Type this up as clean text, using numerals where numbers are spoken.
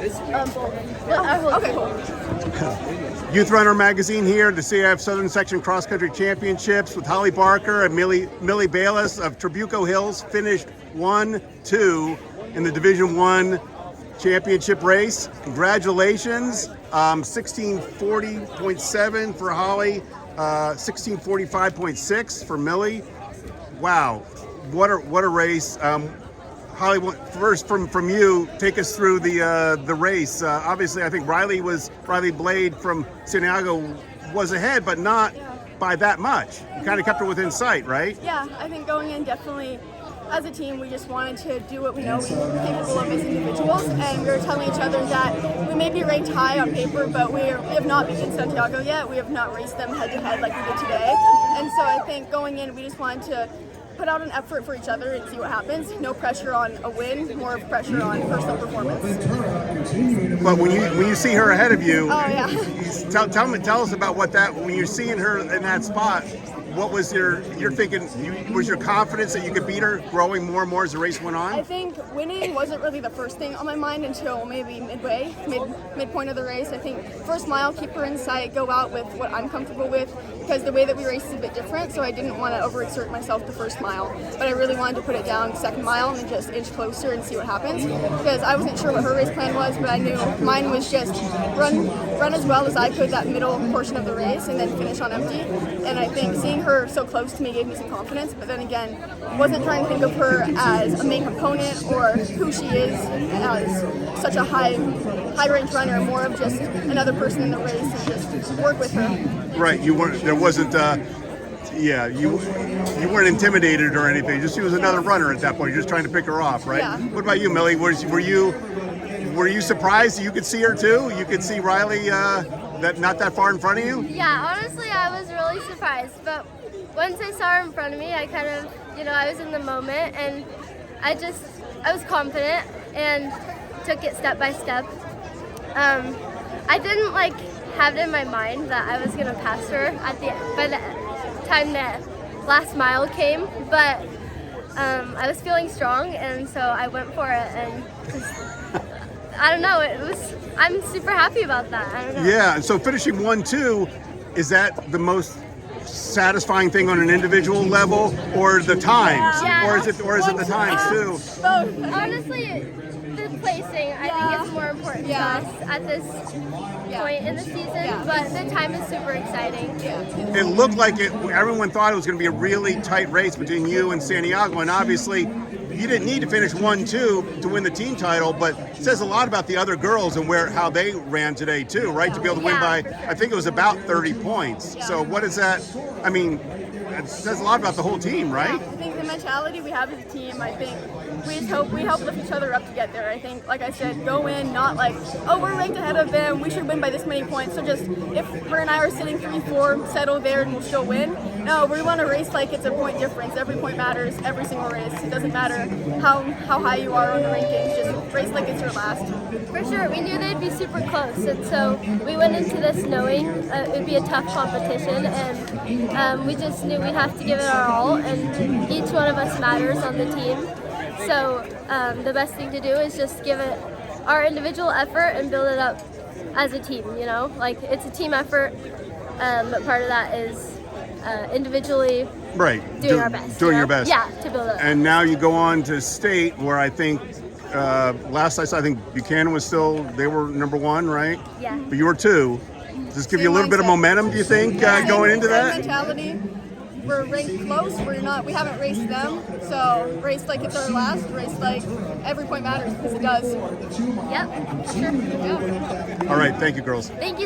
Okay, cool. Youth Runner Magazine here, the CIF Southern Section Cross Country Championships with Holly Barker and Millie Bayles of Trabuco Hills finished 1-2 in the Division I championship race. Congratulations. 1640.7 for Holly, 1645.6 for Millie. Wow, what a race. Holly, first from you, take us through the race. Obviously, I think Riley Blade from Santiago was ahead, but not by that much. You kind of kept her within sight, right? Yeah, I think going in, definitely as a team, we just wanted to do what we know we're capable of as individuals, and we were telling each other that we may be ranked high on paper, but we have not beaten Santiago yet. We have not raced them head to head like we did today, and so I think going in, we just wanted to put out an effort for each other and see what happens. No pressure on a win, more pressure on personal performance. But when you see her ahead of you, tell us about when you're seeing her in that spot. What was you're thinking? Was your confidence that you could beat her growing more and more as the race went on? I think winning wasn't really the first thing on my mind until maybe midpoint of the race. I think first mile, keep her in sight, go out with what I'm comfortable with, because the way that we race is a bit different, so I didn't want to overexert myself the first mile, but I really wanted to put it down second mile and just inch closer and see what happens, because I wasn't sure what her race plan was, but I knew mine was just run as well as I could that middle portion of the race and then finish on empty. And I think seeing her so close to me gave me some confidence, but then again, wasn't trying to think of her as a main component or who she is as such a high range runner, more of just another person in the race and just work with her. Right, you weren't intimidated or anything. Just she was another runner at that point. You're just trying to pick her off, right? Yeah. What about you, Millie? Were you surprised you could see her too? You could see Riley that not that far in front of you? Yeah, honestly, I was really surprised. But once I saw her in front of me, I kind of, I was in the moment, and I was confident and took it step by step. I didn't have it in my mind that I was gonna pass her by the time the last mile came, but I was feeling strong, and so I went for it, and I don't know, I'm super happy about that. I don't know. Yeah, and so finishing 1-2, is that the most satisfying thing on an individual level, or the times? Yeah. Or is it the times too? Both. Honestly, the placing, I think it's more important to us at this point in the season, but the time is super exciting. It looked like everyone thought it was going to be a really tight race between you and Santiago, and obviously you didn't need to finish 1-2 to win the team title, but it says a lot about the other girls and how they ran today too, right? To be able to win by, I think it was about 30 points. So what is that? I mean, it says a lot about the whole team, right? I think the mentality we have as a team, I think we help lift each other up to get there. I think, like I said, go in not like, oh, we're ranked ahead of them, we should win by this many points. So just if her and I are sitting 3-4, settle there and we'll still win. No, we want to race like it's a point difference. Every point matters, every single race. It doesn't matter how high you are on the rankings. Just race like it's your last. For sure, we knew they'd be super close, and so we went into this knowing it would be a tough competition, and we just knew we'd have to give it our all, and each one of us matters on the team. So the best thing to do is just give it our individual effort and build it up as a team, it's a team effort, but part of that is individually doing our best. Doing your best. Yeah, to build it up. And now you go on to state, where I think last I saw, I think Buchanan they were number 1, right? Yeah. But you were 2. Does this give you a little bit of momentum, do you think, going into that? Mentality. We're ranked close. We haven't raced them, so race like it's our last. Race like every point matters, because it does. Yep, sure. All right, thank you, girls. Thank you.